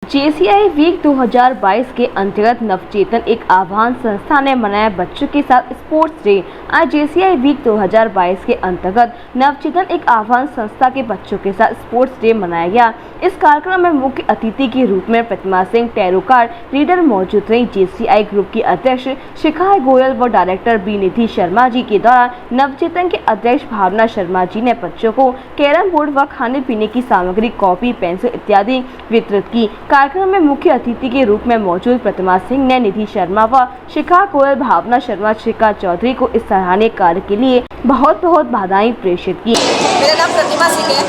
JCI week 2022 के अंतर्गत नवचेतन एक आह्वान संस्था ने मनाया बच्चों के साथ स्पोर्ट्स डे। आज JCI वीक 2022 के अंतर्गत नवचेतन एक आह्वान संस्था के बच्चों के साथ स्पोर्ट्स डे मनाया गया। इस कार्यक्रम में मुख्य अतिथि के रूप में प्रतिमा सिंह टैरोकार लीडर मौजूद रही। JCI ग्रुप की अध्यक्ष शिखा गोयल व डायरेक्टर बी निधि शर्मा जी के द्वारा नवचेतन के अध्यक्ष भावना शर्मा जी ने बच्चों को कैरम बोर्ड व खाने पीने की सामग्री, कॉपी, पेंसिल इत्यादि वितरित की। कार्यक्रम में मुख्य अतिथि के रूप में मौजूद प्रतिमा सिंह ने निधि शर्मा व शिखा गोयल, भावना शर्मा, शिखा चौधरी को इस सराहनीय कार्य के लिए बहुत बधाई प्रेषित की। मेरा नाम प्रतिमा सिंह है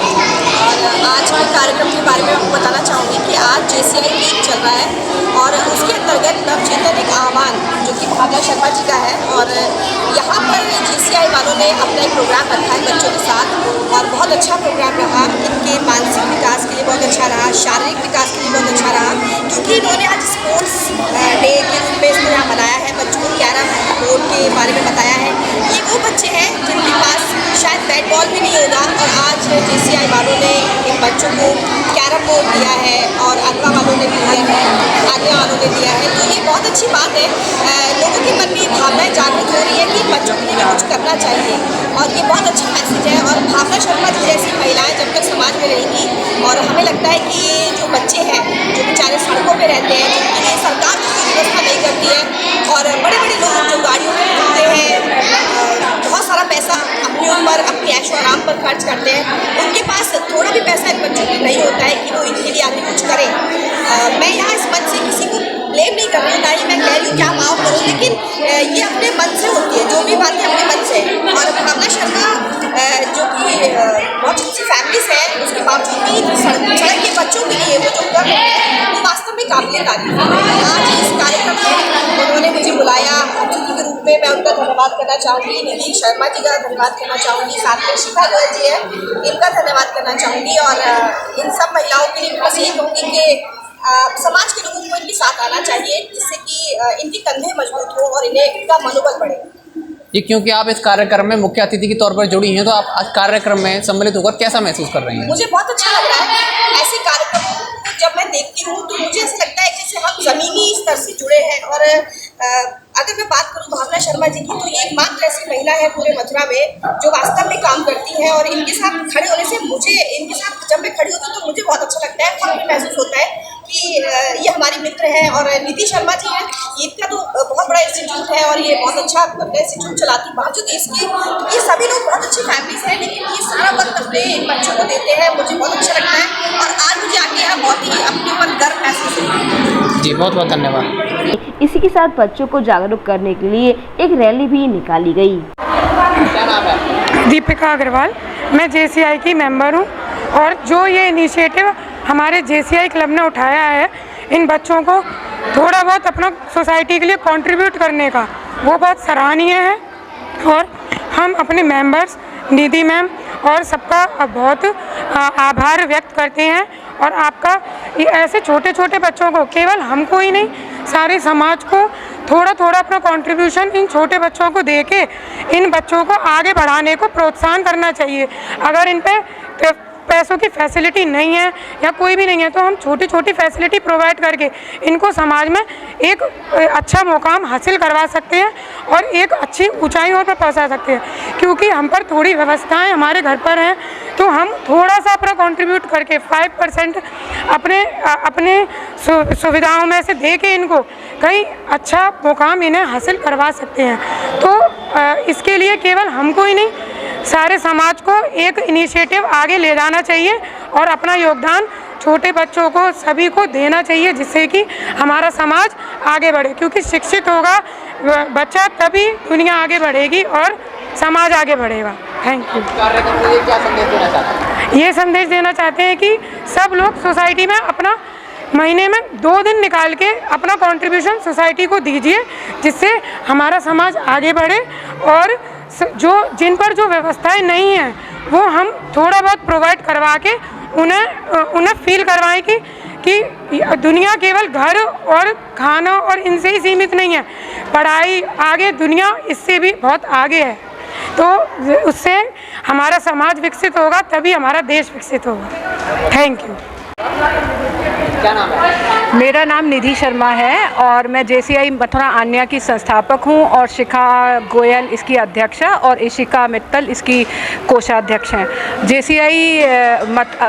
और आज के कार्यक्रम के बारे में आपको बताना चाहूँगी कि आज JCI वीक चल रहा है और उसके अंतर्गत नवचेतन एक आह्वान जो कि भावना शर्मा जी का है और यहाँ पर JCI वालों ने अपना एक प्रोग्राम रखा है बच्चों के साथ और बहुत अच्छा प्रोग्राम रहा। इनके मानसिक विकास के लिए बहुत अच्छा रहा, शारीरिक विकास के लिए बहुत अच्छा रहा, क्योंकि इन्होंने आज स्पोर्ट्स डे के रूप में इसको यहाँ मनाया है। बच्चों को कैरम बोर्ड के बारे में बताया है। ये वो बच्चे हैं जिनके पास शायद बैट बॉल भी नहीं होगा और आज JCI वालों ने इन बच्चों को कैरम बोर्ड दिया है और अगवा वालों ने दिया है, आगे वालों ने दिया है। तो ये बहुत अच्छी बात है। लोगों के मन में भावनाएं जागृत हो रही है कि बच्चों के लिए कुछ करना चाहिए और ये बहुत अच्छा मैसेज है। और भावना शर्मा जी जैसी महिलाएं जब तक समाज में रहेंगी और हमें लगता है कि ये जो बच्चे हैं जो बेचारे सड़कों पर रहते हैं, जिनके लिए सरकार कोई व्यवस्था नहीं करती है और बड़े बड़े लोग जो गाड़ियों में घूमते हैं, बहुत सारा पैसा अपने ऊपर, अपने ऐशो आराम पर खर्च करते हैं, उनके पास थोड़ा भी पैसा इन बच्चों के लिए नहीं होता है कि वो इनके लिए आगे कुछ करें। मैं यहाँ इस मंच से किसी को ब्लेम नहीं कर रही हूँ, ना ही मैं कह रही हूँ क्या माफ करो, लेकिन ये अपने मन से होती है, जो भी बातें अपने मन से। और भावना शर्मा जो कि बहुत अच्छी फैमिली से है, उसके बावजूद भी सड़क के बच्चों के लिए वो जो कर रहे हैं वो वास्तव में काबिल तारीफ है। आज इस कार्यक्रम में उन्होंने मुझे बुलाया अतिथि के रूप में, मैं उनका धन्यवाद करना चाहूँगी। निधि शर्मा जी का धन्यवाद करना चाहूँगी, साथ में शिखा गोयल जी है, इनका धन्यवाद करना चाहूँगी। और इन सब महिलाओं के लिए बस ये कहूँगी कि समाज के लोगों को इनके साथ आना चाहिए, जिससे कि इनके कंधे मजबूत हो और इनका मनोबल बढ़े। ये क्योंकि आप इस कार्यक्रम में मुख्य अतिथि के तौर पर जुड़ी हैं, तो आप आज कार्यक्रम में सम्मिलित होकर कैसा महसूस कर रही हैं? मुझे बहुत अच्छा लग रहा है। ऐसे कार्यक्रमों को जब मैं देखती हूँ तो मुझे ऐसा लगता है जैसे हम ज़मीनी स्तर से जुड़े हैं। और अगर मैं बात करूँ भावना शर्मा जी की, तो ये एकमात्र ऐसी महिला है पूरे मथुरा में जो वास्तव में काम करती है। और इनके साथ खड़े होने से मुझे, इनके साथ जब मैं खड़ी होती हूँ तो मुझे बहुत अच्छा लगता है, खुद भी महसूस होता है कि ये हमारी मित्र हैं। और निधि शर्मा जी हैं, इनका तो बहुत बड़ा इंस्टीट्यूट है और ये बहुत अच्छा इंस्टीट्यूट चलाती। बावजूद इसके ये सभी लोग बहुत अच्छी फैमिलीज हैं, लेकिन ये सारा वक्त अपने इन बच्चों को देते हैं। मुझे बहुत अच्छा लगता है और आज मुझे आके यहाँ बहुत ही अपने ऊपर गर्व महसूस होता है। जी, बहुत धन्यवाद। इसी के साथ बच्चों को जागरूक करने के लिए एक रैली भी निकाली गई। क्या नाम है? दीपिका अग्रवाल। मैं JCI की मेंबर हूँ और जो ये इनिशिएटिव हमारे JCI क्लब ने उठाया है इन बच्चों को थोड़ा बहुत अपना सोसाइटी के लिए कंट्रीब्यूट करने का, वो बहुत सराहनीय है। और हम अपने मेंबर्स, निधि मैम और सबका बहुत आभार व्यक्त करते हैं। और आपका ये ऐसे छोटे छोटे बच्चों को, केवल हमको ही नहीं, सारे समाज को थोड़ा थोड़ा अपना कंट्रीब्यूशन इन छोटे बच्चों को देके इन बच्चों को आगे बढ़ाने को प्रोत्साहन करना चाहिए। अगर इन पे पैसों की फैसिलिटी नहीं है या कोई भी नहीं है, तो हम छोटी छोटी फैसिलिटी प्रोवाइड करके इनको समाज में एक अच्छा मुकाम हासिल करवा सकते हैं और एक अच्छी ऊंचाइयों पर पहुंचा सकते हैं। क्योंकि हम पर थोड़ी व्यवस्थाएं हमारे घर पर हैं, तो हम थोड़ा सा अपना कंट्रीब्यूट करके 5% अपने सुविधाओं में से दे के इनको कहीं अच्छा मुकाम इन्हें हासिल करवा सकते हैं। तो इसके लिए केवल हमको ही नहीं, सारे समाज को एक इनिशिएटिव आगे ले जाना चाहिए और अपना योगदान छोटे बच्चों को सभी को देना चाहिए, जिससे कि हमारा समाज आगे बढ़े। क्योंकि शिक्षित होगा बच्चा तभी दुनिया आगे बढ़ेगी और समाज आगे बढ़ेगा। Thank you. कार्यक्रम में क्या संदेश देना चाहते हैं? ये संदेश देना चाहते हैं कि सब लोग सोसाइटी में अपना महीने में 2 दिन निकाल के अपना कंट्रीब्यूशन सोसाइटी को दीजिए, जिससे हमारा समाज आगे बढ़े। और जो जिन पर जो व्यवस्थाएं नहीं हैं वो हम थोड़ा बहुत प्रोवाइड करवा के उन्हें फील करवाएं कि दुनिया केवल घर और खाना और इनसे ही सीमित नहीं है, पढ़ाई आगे, दुनिया इससे भी बहुत आगे है। तो उससे हमारा समाज विकसित होगा, तभी हमारा देश विकसित होगा। Thank you. क्या नाम है? मेरा नाम निधि शर्मा है और मैं जेसीआई मथुरा आन्या की संस्थापक हूं और शिखा गोयल इसकी अध्यक्ष और इशिका मित्तल इसकी कोषाध्यक्ष हैं। जेसीआई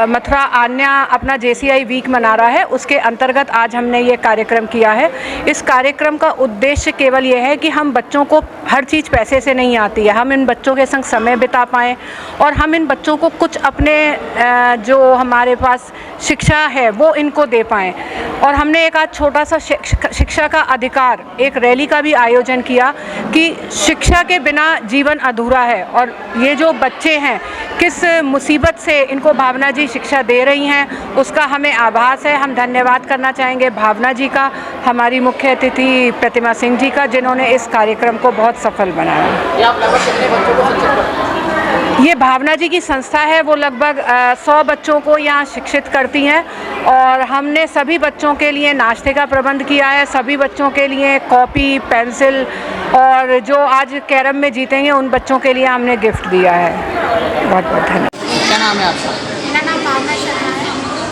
मथुरा आन्या अपना जेसीआई वीक मना रहा है, उसके अंतर्गत आज हमने ये कार्यक्रम किया है। इस कार्यक्रम का उद्देश्य केवल ये है कि हम बच्चों को, हर चीज़ पैसे से नहीं आती है, हम इन बच्चों के संग समय बिता पाएँ और हम इन बच्चों को कुछ अपने जो हमारे पास शिक्षा है वो इनको दे पाएँ। और हमने एक आज छोटा सा शिक्षा का अधिकार एक रैली का भी आयोजन किया कि शिक्षा के बिना जीवन अधूरा है और ये जो बच्चे हैं किस मुसीबत से इनको भावना जी शिक्षा दे रही हैं उसका हमें आभास है। हम धन्यवाद करना चाहेंगे भावना जी का, हमारी मुख्य अतिथि प्रतिमा सिंह जी का, जिन्होंने इस कार्यक्रम को बहुत सफल बनाया। ये आप लगभग कितने बच्चों को शिक्षित करते हैं? ये भावना जी की संस्था है, वो लगभग 100 बच्चों को यहाँ शिक्षित करती हैं और हमने सभी बच्चों के लिए नाश्ते का प्रबंध किया है, सभी बच्चों के लिए कॉपी, पेंसिल और जो आज कैरम में जीतेंगे उन बच्चों के लिए हमने गिफ्ट दिया है। बहुत बहुत धन्यवाद। क्या नाम है आपका? मेरा नाम भावना शर्मा है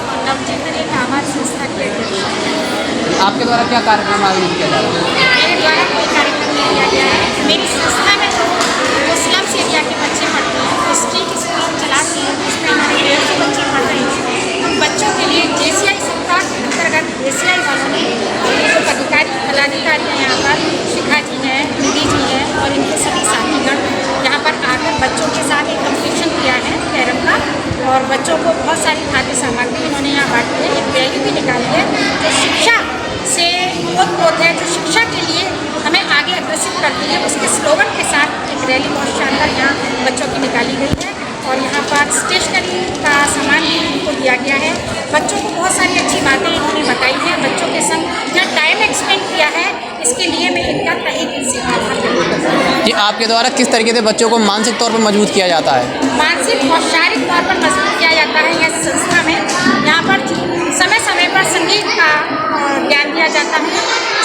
और नवचेतन एक आवाज संस्था की अध्यक्ष है। आपके द्वारा क्या कार्यक्रम आयोजित किया जा रहा है? मेरे द्वारा कोई कार्यक्रम नहीं किया गया है। मेरी संस्था में जो मुस्लिम एरिया के बच्चे पढ़ते हैं, हिस्ट्री की स्कूल चलाती है, उसमें हमारे 150 बच्चे पढ़ रहे हैं। उन बच्चों के लिए जेसीआई सप्ताह के अंतर्गत जेसीआई वालों ने जो अधिकारी फलाधिकारी हैं यहाँ पर, शिखा जी हैं, निधि जी हैं और इनके सभी साथीगण यहाँ पर आकर बच्चों के साथ एक कम्पिटिशन किया है कैरम का और बच्चों को बहुत सारी खाद्य सामग्री इन्होंने यहाँ बांटी है। एक रैली भी निकाली है जो शिक्षा से ओतप्रोत है, जो शिक्षा के लिए हमें आगे अग्रसित करती है। उसके स्लोगन के साथ एक रैली बहुत शानदार यहाँ बच्चों की निकाली गई है और यहाँ पर स्टेशनरी का सामान भी इनको दिया गया है। बच्चों को बहुत सारी अच्छी बातें इन्होंने बताई हैं, बच्चों के संग यहाँ टाइम एक्सपेंड किया है, इसके लिए मैं इनका तहे दिल से आभार करना चाहती हूँ। जी, आपके द्वारा किस तरीके से बच्चों को मानसिक तौर पर मजबूत किया जाता है? मानसिक और शारीरिक तौर पर मजबूत किया जाता है यह संस्था में। यहाँ पर समय समय पर संगीत का ज्ञान दिया जाता है,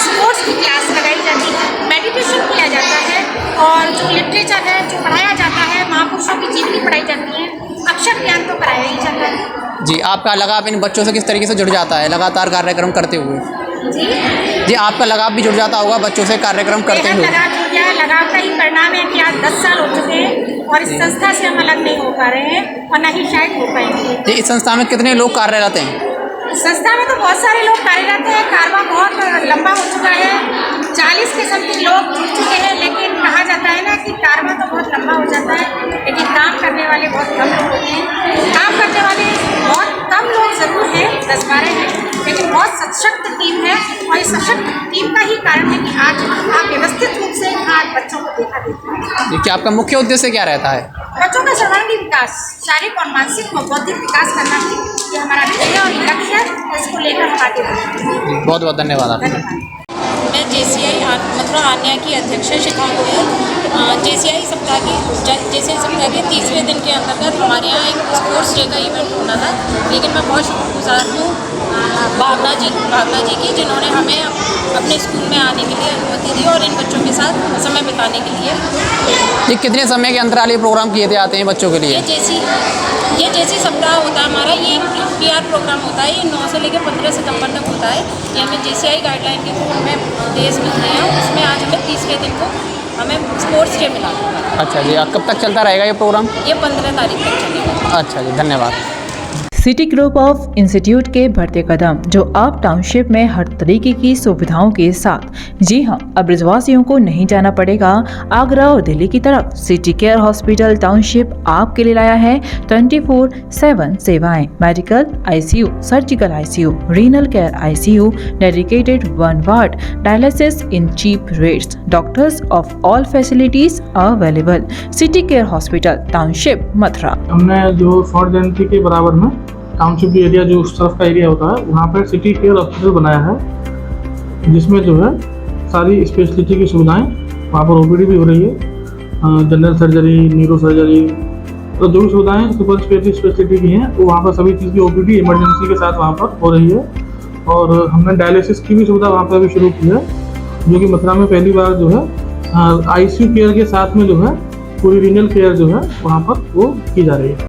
स्पोर्ट्स की क्लास लगाई जाती है, मेडिटेशन किया जाता है और जो लिटरेचर है जो पढ़ाया जाता है, महापुरुषों की जीवनी पढ़ाई जाती है, अक्षर ज्ञान तो कराया ही जाता है। जी, आपका लगाव इन बच्चों से किस तरीके से जुड़ जाता है लगातार कार्यक्रम करते हुए? जी, आपका लगाव भी जुड़ जाता होगा बच्चों से कार्यक्रम करते हुए? लगाव का ही परिणाम है कि आज 10 साल हो चुके हैं और इस संस्था से हम अलग नहीं हो पा रहे हैं और न ही शायद हो पाएंगे। जी, इस संस्था में कितने लोग कार्यरत हैं? संस्था में तो बहुत सारे लोग कार्यरत हैं, कारवा बहुत लंबा हो चुका है, 40 के समथिंग लोग जुड़ चुके हैं, लेकिन कहा जाता है ना कि कारवा तो बहुत लंबा हो जाता है लेकिन काम करने वाले बहुत कम लोग होते हैं। काम करने वाले बहुत कम लोग ज़रूर हैं, 10-12 हैं, लेकिन बहुत सशक्त टीम है और इस सशक्त टीम का ही कारण है कि आज आप व्यवस्थित रूप से आज बच्चों को देखा देते हैं। क्या आपका मुख्य उद्देश्य क्या रहता है? बच्चों का सर्वांगीण विकास, शारीरिक और मानसिक और बौद्धिक विकास करना ही ये हमारा ध्येय और लक्ष्य है, इसको लेकर हम आगे बढ़ेंगे। बहुत बहुत धन्यवाद आपका। मैं जेसीआई मथुरा आन्या की अध्यक्ष शिखा गोयल। जेसीआई सप्ताह के 30वें दिन के अंतर्गत हमारे यहाँ एक स्पोर्ट्स डे का इवेंट होना था, लेकिन मैं बहुत शुक्रगुजार हूँ भावना जी की, जिन्होंने हमें अपने स्कूल में आने के लिए अनुमति दी और इन बच्चों के साथ समय बिताने के लिए। ये कितने समय के अंतराल ये प्रोग्राम किए जाते हैं बच्चों के लिए? ये जेसी सप्ताह होता है हमारा, ये PR प्रोग्राम होता है, ये 9 से लेकर 15 सितंबर तक होता है। ये हमें जेसीआई गाइडलाइन के थ्रू हमें डेज मिलते हैं, उसमें आज हमें 30वें दिन को हमें स्पोर्ट्स डे मिला। अच्छा जी, कब तक चलता रहेगा ये प्रोग्राम? ये 15 तारीख तक चलेगा। अच्छा जी, धन्यवाद। सिटी ग्रुप ऑफ इंस्टीट्यूट के बढ़ते कदम, जो आप टाउनशिप में हर तरीके की सुविधाओं के साथ। जी हां, अब ब्रजवासियों को नहीं जाना पड़ेगा आगरा और दिल्ली की तरफ। सिटी केयर हॉस्पिटल टाउनशिप आपके लिए लाया है 24/7 सेवाएं, medical ICU, surgical ICU, renal care ICU, dedicated 1 ward, dialysis in cheap rates, doctors of all facilities available. City care hospital township Mathura. हमने जो स्वर्ण जयंती के बराबर में टाउनशिप एरिया जो उस तरफ का एरिया होता है वहाँ पर सिटी केयर हॉस्पिटल बनाया है, जिसमें जो है सारी स्पेशलिटी की सुविधाएं, वहाँ पर OPD भी हो रही है, जनरल सर्जरी, न्यूरो सर्जरी, तो जो भी सुविधाएं सुपर स्पेशलिटी की हैं वो वहाँ पर सभी चीज़ की OPD इमरजेंसी के साथ वहाँ पर हो रही है। और हमने डायलिसिस की भी सुविधा वहाँ पर भी शुरू की है, जो कि मथुरा में पहली बार जो है ICU केयर के साथ में जो है पूरी रीनल केयर जो है वहाँ पर वो की जा रही है।